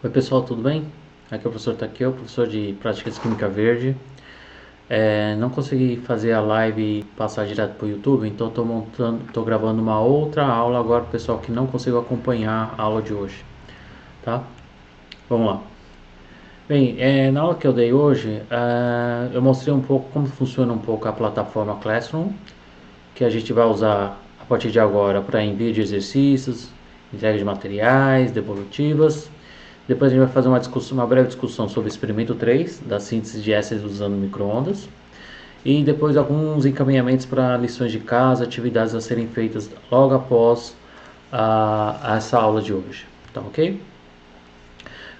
Oi pessoal, tudo bem? Aqui é o professor Takeo, professor de Práticas de Química Verde. Não consegui fazer a live e passar direto para o YouTube, então estou gravando uma outra aula agora para o pessoal que não conseguiu acompanhar a aula de hoje, tá? Vamos lá. Bem, na aula que eu dei hoje, eu mostrei um pouco como funciona um pouco a plataforma Classroom, que a gente vai usar a partir de agora para envio de exercícios, entrega de materiais, devolutivas. Depois a gente vai fazer uma breve discussão sobre o experimento 3 da síntese de ésteres usando microondas. E depois alguns encaminhamentos para lições de casa, atividades a serem feitas logo após essa aula de hoje. Tá ok?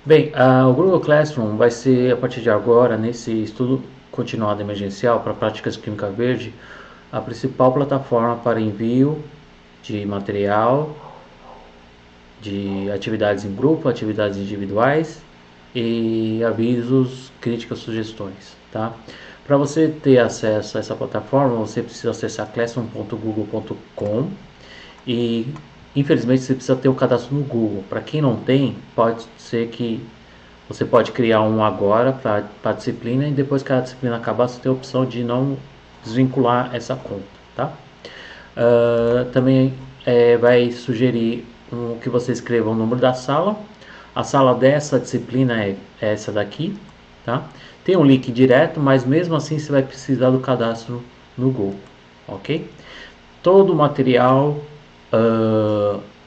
Bem, o Google Classroom vai ser, a partir de agora, nesse estudo continuado emergencial para práticas de química verde, a principal plataforma para envio de material, de atividades em grupo, atividades individuais e avisos, críticas, sugestões, tá? Para você ter acesso a essa plataforma, você precisa acessar classroom.google.com e infelizmente você precisa ter o cadastro no Google. Para quem não tem, pode ser que você pode criar um agora para a disciplina e depois que a disciplina acabar, você tem a opção de não desvincular essa conta, tá? Também vai sugerir que você escreva o número da sala. A sala dessa disciplina é essa daqui, tá? Tem um link direto, mas mesmo assim você vai precisar do cadastro no Google, ok? Todo o material,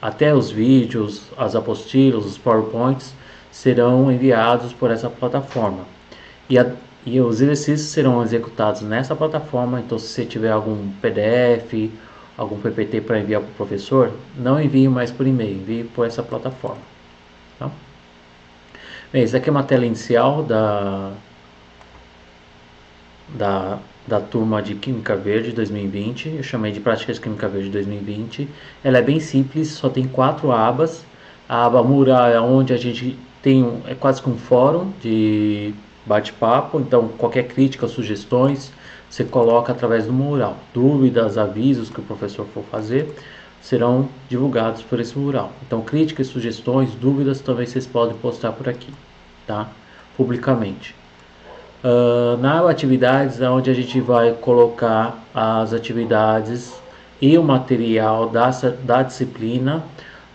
até os vídeos, as apostilas, os PowerPoints, serão enviados por essa plataforma. E os exercícios serão executados nessa plataforma. Então, se você tiver algum PDF, algum PPT para enviar para o professor, não envie mais por e-mail, envie por essa plataforma. Tá? Bem, essa aqui é uma tela inicial da turma de Química Verde 2020. Eu chamei de Práticas de Química Verde 2020. Ela é bem simples, só tem 4 abas. A aba mural é onde a gente tem é quase que um fórum de bate-papo, então qualquer crítica, sugestões, você coloca através do mural. Dúvidas, avisos que o professor for fazer serão divulgados por esse mural. Então críticas, sugestões, dúvidas também vocês podem postar por aqui, tá? Publicamente. Na aba atividades é onde a gente vai colocar as atividades e o material da disciplina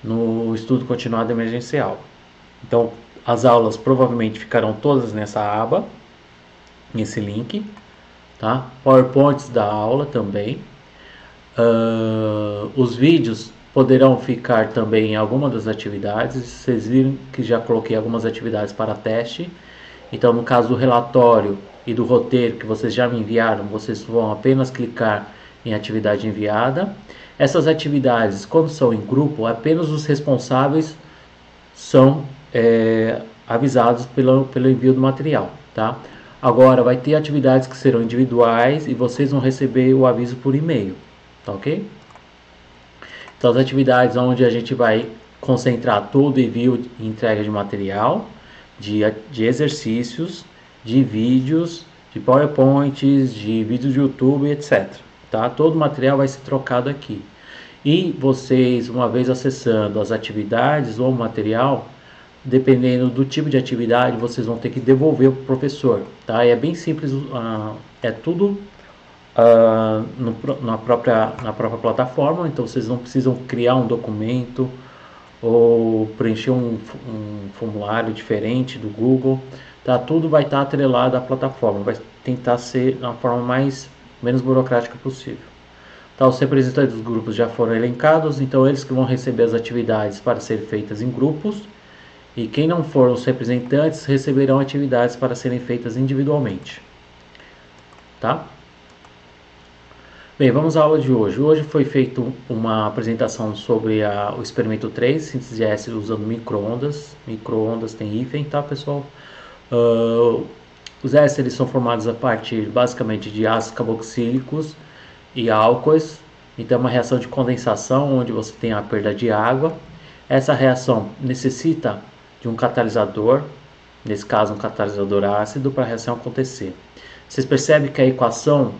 no estudo continuado emergencial. Então, as aulas provavelmente ficarão todas nessa aba, nesse link, tá? PowerPoints da aula também. Os vídeos poderão ficar também em alguma das atividades. Vocês viram que já coloquei algumas atividades para teste. Então, no caso do relatório e do roteiro que vocês já me enviaram, vocês vão apenas clicar em atividade enviada. Essas atividades, quando são em grupo, apenas os responsáveis são avisados pelo envio do material, tá? Agora, vai ter atividades que serão individuais e vocês vão receber o aviso por e-mail, tá ok? Então, as atividades onde a gente vai concentrar todo o envio e entrega de material, de exercícios, de vídeos, de PowerPoints, de vídeos de YouTube, etc. Tá? Todo o material vai ser trocado aqui. E vocês, uma vez acessando as atividades ou o material, dependendo do tipo de atividade, vocês vão ter que devolver para o professor. Tá? E é bem simples, é tudo na própria plataforma, então vocês não precisam criar um documento ou preencher um formulário diferente do Google, tá? Tudo vai estar atrelado à plataforma, vai tentar ser da forma menos burocrática possível. Tá? Os representantes dos grupos já foram elencados, então eles que vão receber as atividades para serem feitas em grupos, e quem não for os representantes receberão atividades para serem feitas individualmente. Tá? Bem, vamos à aula de hoje. Hoje foi feita uma apresentação sobre o experimento 3, síntese de ésteres usando microondas. Microondas tem hífen, tá, pessoal? Os ésteres são formados a partir, basicamente, de ácidos carboxílicos e álcoois. Então, é uma reação de condensação, onde você tem a perda de água. Essa reação necessita de um catalisador, nesse caso, um catalisador ácido, para a reação acontecer. Vocês percebem que a equação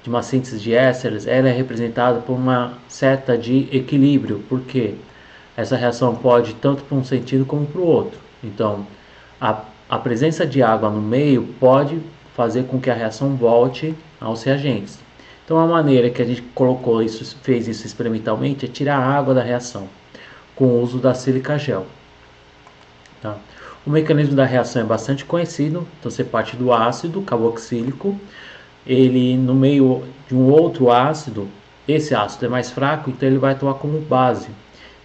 de uma síntese de ésteres, ela é representada por uma seta de equilíbrio, porque essa reação pode ir tanto para um sentido como para o outro. Então, a presença de água no meio pode fazer com que a reação volte aos reagentes. Então, a maneira que a gente colocou isso, fez isso experimentalmente, é tirar a água da reação com o uso da sílica gel. Tá? O mecanismo da reação é bastante conhecido. Então, você parte do ácido carboxílico, ele no meio de um outro ácido, esse ácido é mais fraco, então ele vai atuar como base.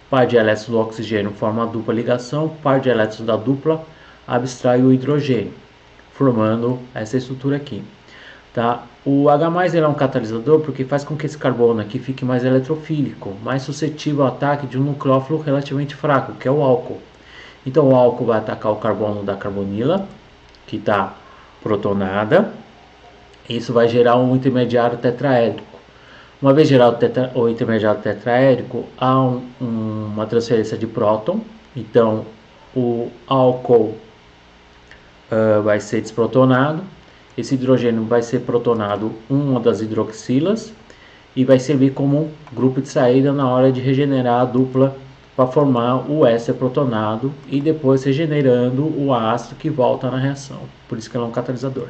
Par de elétrons do oxigênio forma a dupla ligação, par de elétrons da dupla abstrai o hidrogênio, formando essa estrutura aqui. Tá? O H+, ele é um catalisador porque faz com que esse carbono aqui fique mais eletrofílico, mais suscetível ao ataque de um nucleófilo relativamente fraco, que é o álcool. Então o álcool vai atacar o carbono da carbonila, que está protonada. Isso vai gerar um intermediário tetraédrico. Uma vez gerado o intermediário tetraédrico, há uma transferência de próton. Então o álcool vai ser desprotonado. Esse hidrogênio vai ser protonado uma das hidroxilas e vai servir como grupo de saída na hora de regenerar a dupla para formar o éster protonado e depois regenerando o ácido que volta na reação. Por isso que ela é um catalisador.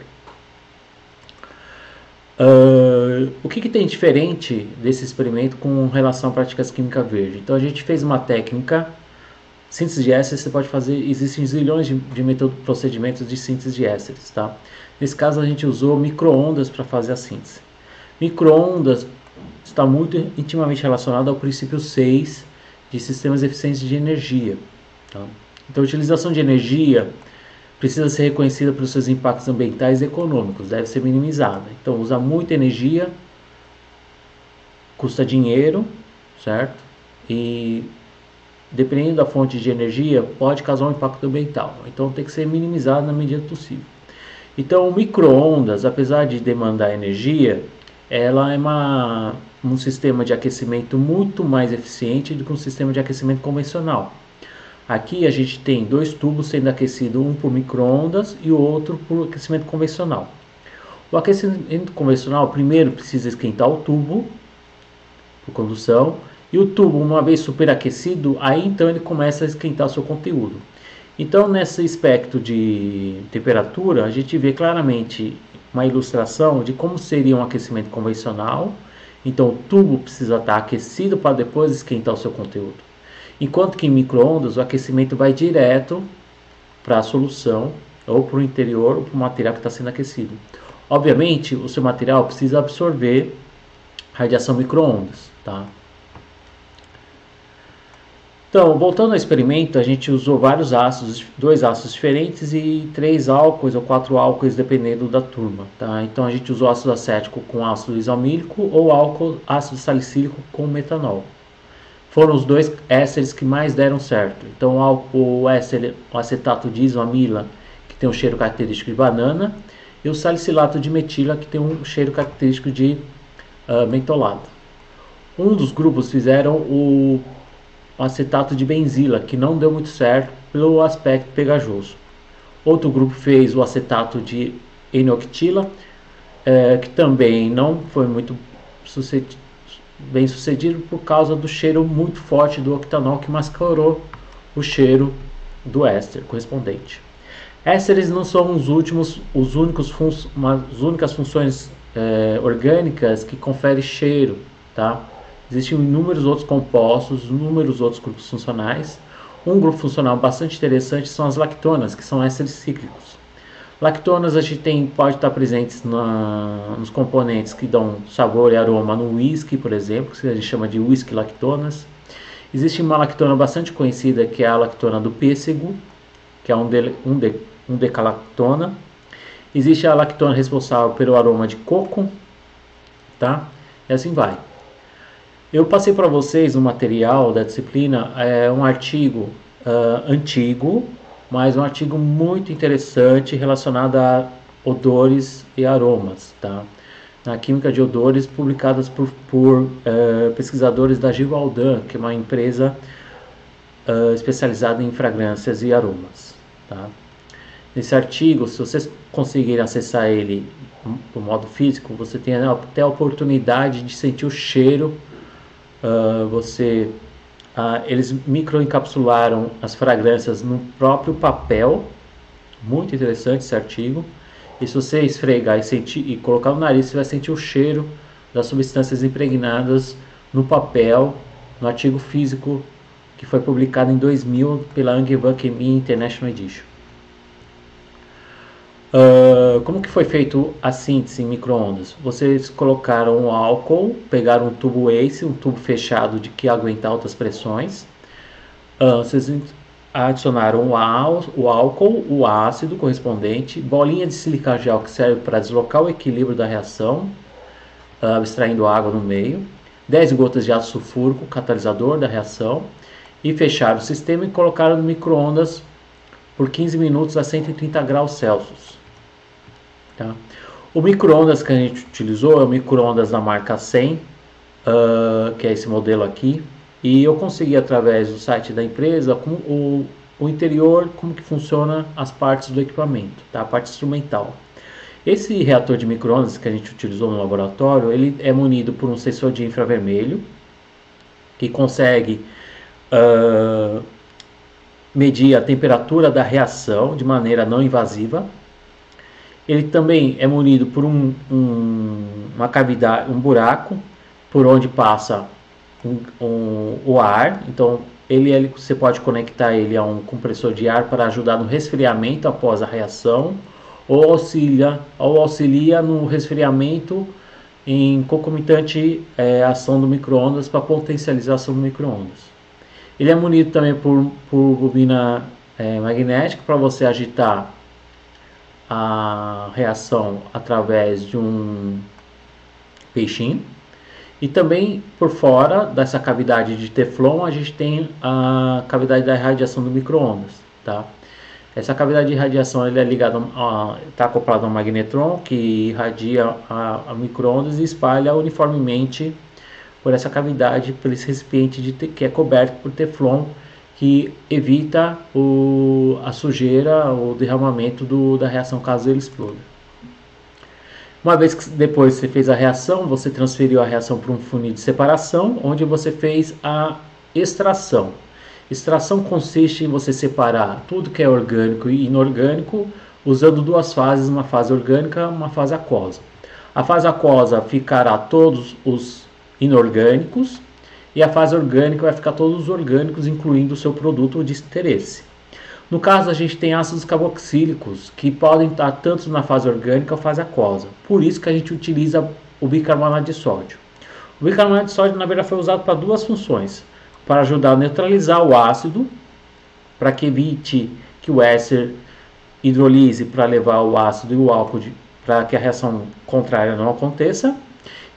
O que tem diferente desse experimento com relação a práticas química verde? Então a gente fez uma técnica, síntese de ésteres você pode fazer, existem zilhões de procedimentos de síntese de ésteres, tá? Nesse caso a gente usou micro-ondas para fazer a síntese. Micro-ondas está muito intimamente relacionado ao princípio 6 de sistemas eficientes de energia. Tá? Então a utilização de energia precisa ser reconhecida pelos seus impactos ambientais e econômicos, deve ser minimizada. Então usar muita energia custa dinheiro, certo? E dependendo da fonte de energia pode causar um impacto ambiental. Então tem que ser minimizado na medida possível. Então o micro-ondas, apesar de demandar energia, ela é um sistema de aquecimento muito mais eficiente do que um sistema de aquecimento convencional. Aqui a gente tem dois tubos sendo aquecidos, um por micro-ondas e o outro por aquecimento convencional. O aquecimento convencional, primeiro precisa esquentar o tubo por condução, e o tubo, uma vez superaquecido, aí então ele começa a esquentar o seu conteúdo. Então nesse espectro de temperatura, a gente vê claramente uma ilustração de como seria um aquecimento convencional. Então o tubo precisa estar aquecido para depois esquentar o seu conteúdo. Enquanto que em micro-ondas o aquecimento vai direto para a solução, ou para o interior, ou para o material que está sendo aquecido. Obviamente o seu material precisa absorver radiação micro-ondas. Tá? Então, voltando ao experimento, a gente usou vários ácidos, 2 ácidos diferentes e 3 álcoois ou 4 álcoois, dependendo da turma. Tá? Então, a gente usou ácido acético com ácido isalmílico ou ácido salicílico com metanol. Foram os 2 ésteres que mais deram certo. Então, o acetato de isoamila, que tem um cheiro característico de banana, e o salicilato de metila, que tem um cheiro característico de mentolado. Um dos grupos fizeram o acetato de benzila, que não deu muito certo pelo aspecto pegajoso. Outro grupo fez o acetato de N-octila, que também não foi muito bem sucedido por causa do cheiro muito forte do octanol, que mascarou o cheiro do éster correspondente. Ésteres não são as únicas funções orgânicas que conferem cheiro, tá? Existem inúmeros outros compostos, inúmeros outros grupos funcionais. Um grupo funcional bastante interessante são as lactonas, que são ésteres cíclicos. Lactonas a gente pode estar presentes nos componentes que dão sabor e aroma no whisky, por exemplo, que a gente chama de whisky lactonas. Existe uma lactona bastante conhecida, que é a lactona do pêssego, que é um decalactona. Existe a lactona responsável pelo aroma de coco, tá? E assim vai. Eu passei para vocês um material da disciplina, um artigo antigo, mas um artigo muito interessante relacionado a odores e aromas, tá? Na química de odores, publicadas por pesquisadores da Givaudan, que é uma empresa especializada em fragrâncias e aromas, tá? Nesse artigo, se vocês conseguirem acessar ele do modo físico, você tem até a oportunidade de sentir o cheiro. Você eles microencapsularam as fragrâncias no próprio papel. Muito interessante esse artigo. E se você esfregar e colocar no nariz, você vai sentir o cheiro das substâncias impregnadas no papel, no artigo físico que foi publicado em 2000 pela Angevin Chemie International Edition. Como que foi feito a síntese em micro-ondas? Vocês colocaram o álcool, pegaram um tubo ACE, um tubo fechado de que aguenta altas pressões. Vocês adicionaram o álcool, o ácido correspondente, bolinha de sílica gel que serve para deslocar o equilíbrio da reação, extraindo água no meio, 10 gotas de ácido sulfúrico, catalisador da reação, e fecharam o sistema e colocaram no micro-ondas por 15 minutos a 130 graus Celsius. Tá? O micro-ondas que a gente utilizou é o micro-ondas da marca 100, que é esse modelo aqui, e eu consegui através do site da empresa o interior, como que funciona as partes do equipamento, tá? A parte instrumental. Esse reator de micro-ondas que a gente utilizou no laboratório, ele é munido por um sensor de infravermelho que consegue medir a temperatura da reação de maneira não invasiva. Ele também é munido por uma cavidade, um buraco por onde passa o ar. Então você pode conectar ele a um compressor de ar para ajudar no resfriamento após a reação, ou auxilia no resfriamento em concomitante ação do micro-ondas para potencialização do micro-ondas. Ele é munido também por bobina magnética para você agitar a reação através de um peixinho. E também por fora dessa cavidade de Teflon a gente tem a cavidade da irradiação do micro-ondas, tá? Essa cavidade de irradiação ele é ligada, está acoplado a um magnetron que irradia a micro-ondas e espalha uniformemente por essa cavidade, por esse recipiente que é coberto por Teflon, que evita a sujeira, o derramamento da reação caso ele exploda. Uma vez que depois você fez a reação, você transferiu a reação para um funil de separação, onde você fez a extração. Extração consiste em você separar tudo que é orgânico e inorgânico, usando duas fases, uma fase orgânica e uma fase aquosa. A fase aquosa ficará todos os inorgânicos, e a fase orgânica vai ficar todos os orgânicos, incluindo o seu produto de interesse. No caso, a gente tem ácidos carboxílicos que podem estar tanto na fase orgânica ou fase aquosa. Por isso que a gente utiliza o bicarbonato de sódio. O bicarbonato de sódio, na verdade, foi usado para duas funções. Para ajudar a neutralizar o ácido, para que evite que o éster hidrolise para levar o ácido e o álcool para que a reação contrária não aconteça.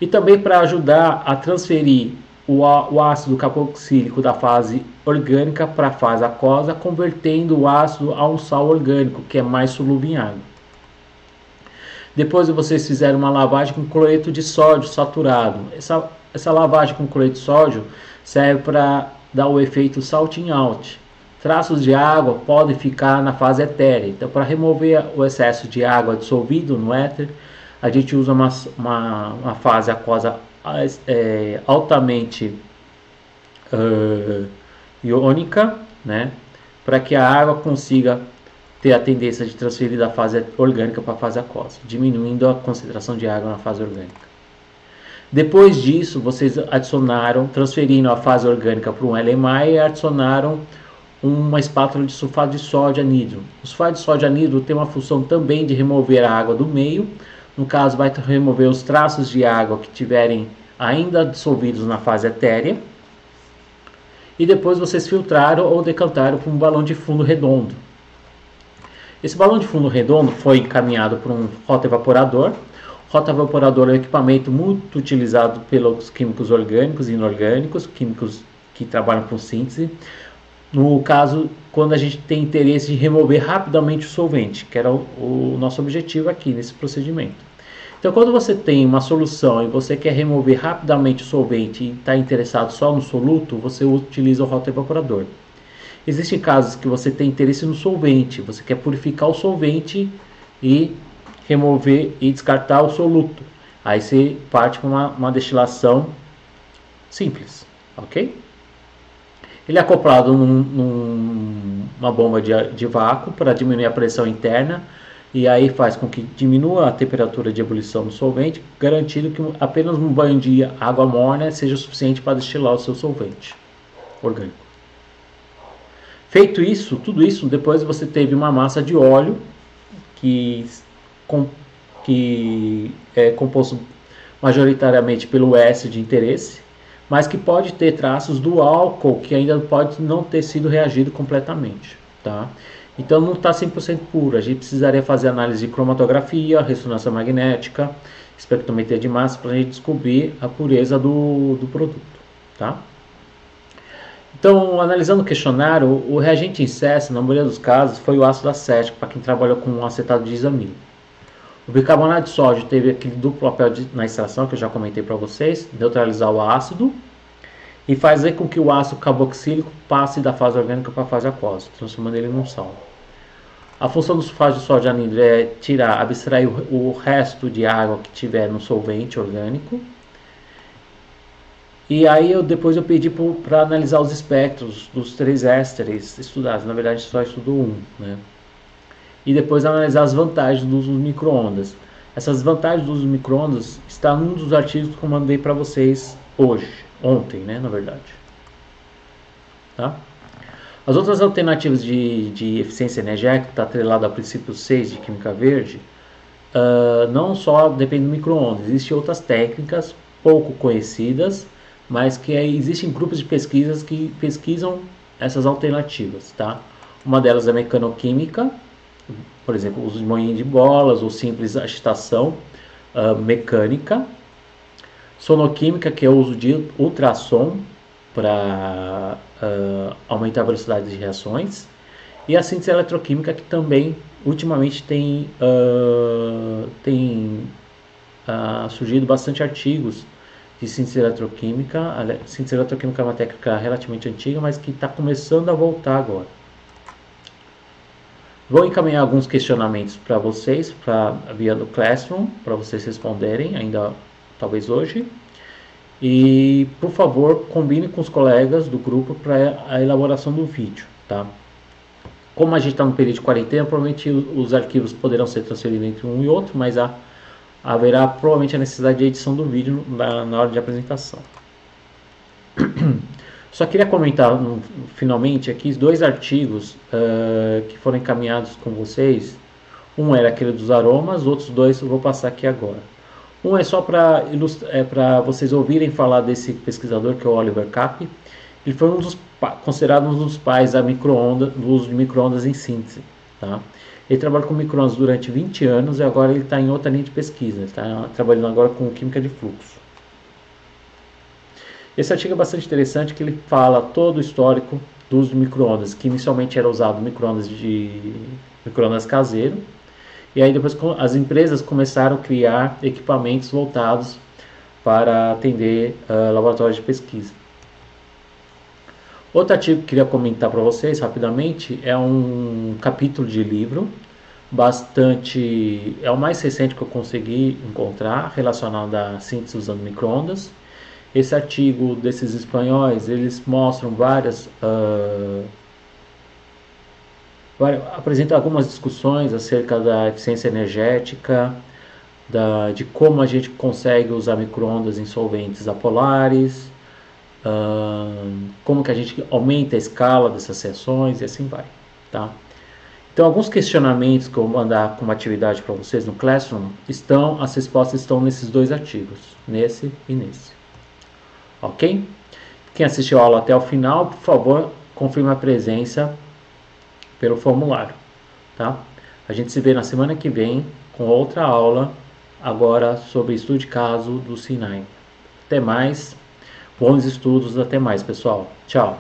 E também para ajudar a transferir o ácido carboxílico da fase orgânica para a fase aquosa, convertendo o ácido a um sal orgânico, que é mais solúvel em água. Depois vocês fizeram uma lavagem com cloreto de sódio saturado. Essa lavagem com cloreto de sódio serve para dar o efeito salting out. Traços de água podem ficar na fase etérea. Então, para remover o excesso de água dissolvido no éter, a gente usa uma fase aquosa altamente iônica, né, para que a água consiga ter a tendência de transferir da fase orgânica para a fase aquosa, diminuindo a concentração de água na fase orgânica. Depois disso, vocês transferindo a fase orgânica para um LMI, e adicionaram uma espátula de sulfato de sódio anidro. O sulfato de sódio anidro tem uma função também de remover a água do meio. No caso, vai remover os traços de água que tiverem ainda dissolvidos na fase etérea. E depois vocês filtraram ou decantaram para um balão de fundo redondo. Esse balão de fundo redondo foi encaminhado por um rotoevaporador. O rotoevaporador é um equipamento muito utilizado pelos químicos orgânicos e inorgânicos, químicos que trabalham com síntese. No caso, quando a gente tem interesse em remover rapidamente o solvente, que era o nosso objetivo aqui nesse procedimento. Então, quando você tem uma solução e você quer remover rapidamente o solvente e está interessado só no soluto, você utiliza o rotoevaporador. Existem casos que você tem interesse no solvente, você quer purificar o solvente e remover e descartar o soluto. Aí você parte para uma destilação simples, ok? Ele é acoplado numa bomba de vácuo para diminuir a pressão interna, e aí faz com que diminua a temperatura de ebulição do solvente, garantindo que apenas um banho de água morna seja suficiente para destilar o seu solvente orgânico. Feito isso, tudo isso, depois você teve uma massa de óleo que é composto majoritariamente pelo S de interesse, mas que pode ter traços do álcool que ainda pode não ter sido reagido completamente, tá? Então não está 100% puro, a gente precisaria fazer análise de cromatografia, ressonância magnética, espectrometria de massa para a gente descobrir a pureza do produto, tá? Então, analisando o questionário, o reagente incesso, na maioria dos casos, foi o ácido acético, para quem trabalhou com acetato de isamilo. O bicarbonato de sódio teve aquele duplo papel na extração, que eu já comentei para vocês, neutralizar o ácido, e fazer com que o ácido carboxílico passe da fase orgânica para a fase aquosa, transformando ele num sal. A função do sulfato de sódio anidro é abstrair o resto de água que tiver no solvente orgânico. E aí depois eu pedi para analisar os espectros dos 3 ésteres estudados. Na verdade só estudou um, né? E depois analisar as vantagens do uso do micro-ondas. Essas vantagens do uso do micro-ondas estão num dos artigos que eu mandei para vocês ontem, né, na verdade. Tá? As outras alternativas de eficiência energética, está atrelado ao princípio 6 de Química Verde, não só depende do micro-ondas, existem outras técnicas pouco conhecidas, mas que existem grupos de pesquisas que pesquisam essas alternativas, tá? Uma delas é mecanoquímica, por exemplo, o uso de moinho de bolas ou simples agitação mecânica. Sonoquímica, que é o uso de ultrassom para aumentar a velocidade de reações. E a síntese eletroquímica, que também ultimamente tem surgido bastante artigos de síntese eletroquímica. A síntese eletroquímica é uma técnica relativamente antiga, mas que está começando a voltar agora. Vou encaminhar alguns questionamentos para vocês, via do Classroom, para vocês responderem, ainda talvez hoje. E, por favor, combine com os colegas do grupo para a elaboração do vídeo, tá? Como a gente está no período de quarentena, provavelmente os arquivos poderão ser transferidos entre um e outro, mas haverá provavelmente a necessidade de edição do vídeo na hora de apresentação. Só queria comentar finalmente aqui 2 artigos que foram encaminhados com vocês. Um era aquele dos aromas, outros 2 eu vou passar aqui agora. Um é só para vocês ouvirem falar desse pesquisador, que é o Oliver Cappi. Ele foi considerado um dos pais do uso de micro-ondas em síntese, tá? Ele trabalha com micro-ondas durante 20 anos e agora ele está em outra linha de pesquisa. Ele está trabalhando agora com química de fluxo. Esse artigo é bastante interessante, que ele fala todo o histórico do uso de micro-ondas, que inicialmente era usado micro-ondas caseiro, e aí depois as empresas começaram a criar equipamentos voltados para atender laboratórios de pesquisa. Outro artigo que eu queria comentar para vocês rapidamente é um capítulo de livro, é o mais recente que eu consegui encontrar, relacionado à síntese usando micro-ondas. Esse artigo desses espanhóis, eles mostram apresentam algumas discussões acerca da eficiência energética, de como a gente consegue usar micro-ondas em solventes apolares, como que a gente aumenta a escala dessas reações e assim vai, tá? Então, alguns questionamentos que eu vou mandar como atividade para vocês no Classroom, as respostas estão nesses 2 artigos, nesse e nesse. Ok? Quem assistiu a aula até o final, por favor, confirme a presença pelo formulário, tá? A gente se vê na semana que vem com outra aula, agora sobre estudo de caso do C9. Até mais, bons estudos, até mais, pessoal. Tchau!